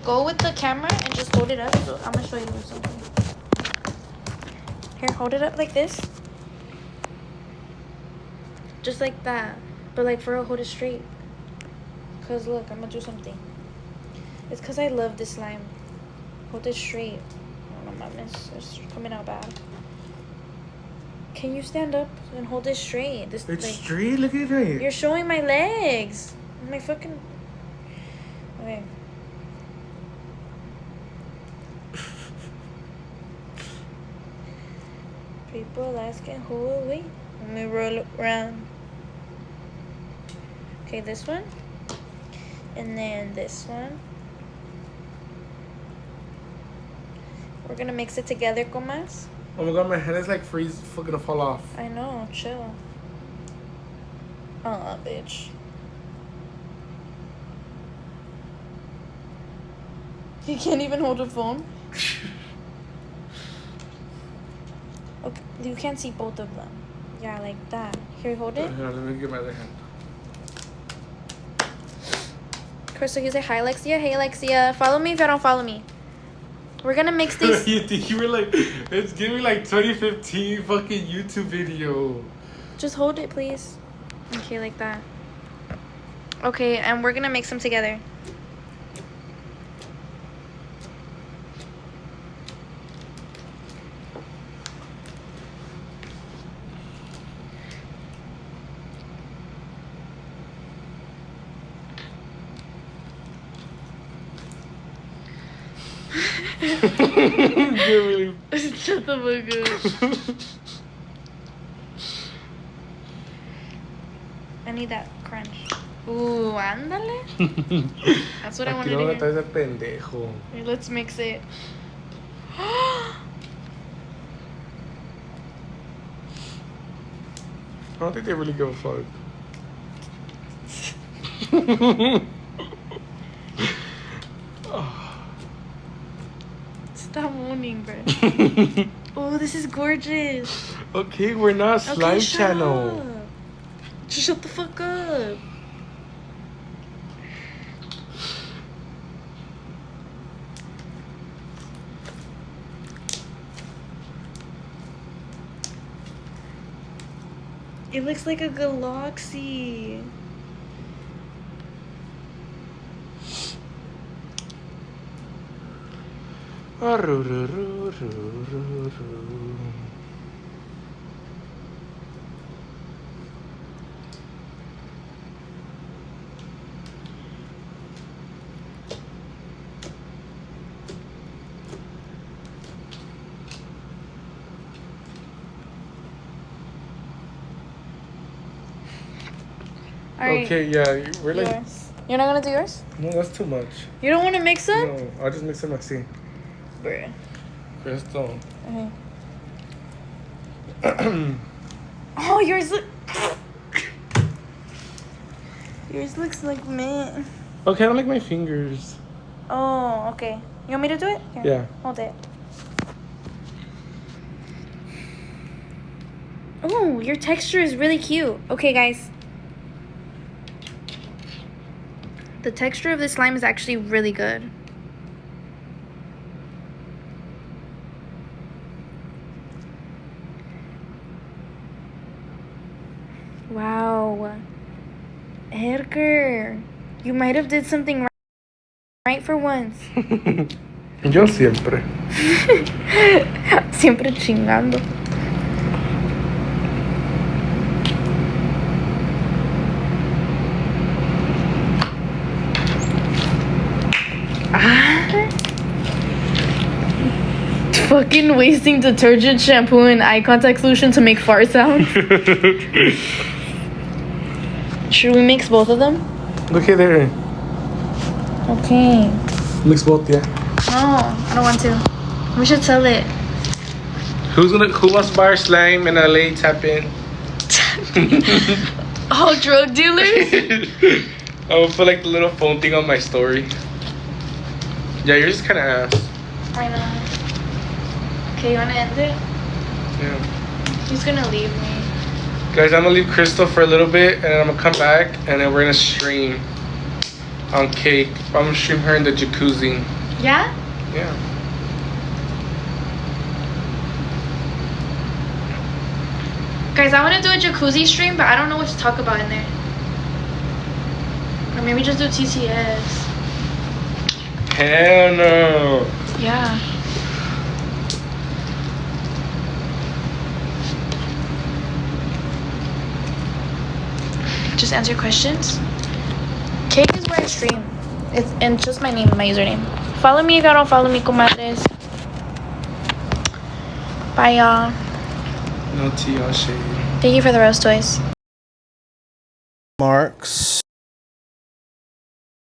go with the camera and just hold it up. So I'm gonna show you something. Here, hold it up like this. Just like that. But like for real, hold it straight. Cause look, I'm gonna do something. It's cause I love this slime. Hold it straight. Oh no, my miss. It's coming out bad. Can you stand up and hold it straight? This it's like, straight. Look at it. You're showing my legs. My fucking. Okay. People asking who will we? Let me roll around. Okay, this one. And then this one. We're gonna mix it together, comas. Oh my god, my hand is like freeze, fucking to fall off. I know, chill. Bitch. You can't even hold a phone? Okay, you can't see both of them. Yeah, like that. Here, hold it. Let me get my other hand. Crystal, you say hi, Lexia. Hey, Lexia. Follow me if you don't follow me. We're gonna mix these. You think you were like, it's giving like 2015 fucking YouTube video. Just hold it, please. Okay, like that. Okay, and we're gonna mix them together. Really... Shut the fuck up. I need that crunch. Ooh, ándale. That's what I wanted to hear. Ese pendejo. Okay, let's mix it. I don't think they really give a fuck. Stop moaning, bro. Oh, this is gorgeous. Okay, we're not a slime channel. Up. Just shut the fuck up. It looks like a galaxy. Right. Okay, yeah, we're like. Yours. You're not gonna do yours? No, that's too much. You don't want to mix them? No, I'll just mix them like see. Bruh. Crystal. Okay. Oh, yours look. Yours looks like mint. Okay, I don't like my fingers. Oh, okay. You want me to do it? Here, yeah. Hold it. Oh, your texture is really cute. Okay, guys. The texture of this slime is actually really good. Wow. Edgar, you might have did something right for once. Yo siempre. Siempre chingando. Fucking wasting detergent, shampoo, and eye contact solution to make fart sounds. Should we mix both of them? Okay, there. Okay. Mix both, yeah. No, I don't want to. We should sell it. Who wants to buy our slime in LA? Tap in. All drug dealers? I will put like the little phone thing on my story. Yeah, you're just kind of ass. I know. Okay, you want to end it? Yeah. He's gonna leave me. Guys, I'm gonna leave Crystal for a little bit, and then I'm gonna come back, and then we're gonna stream on Cake. I'm gonna stream her in the jacuzzi. Yeah? Yeah. Guys, I want to do a jacuzzi stream, but I don't know what to talk about in there. Or maybe just do TCS. Hell no. Yeah. Just answer questions. Cake is where I stream. It's just my name, my username. Follow me if y'all don't follow me, comadres. Bye, y'all. No tea or shade. Thank you for the rose toys. Marks.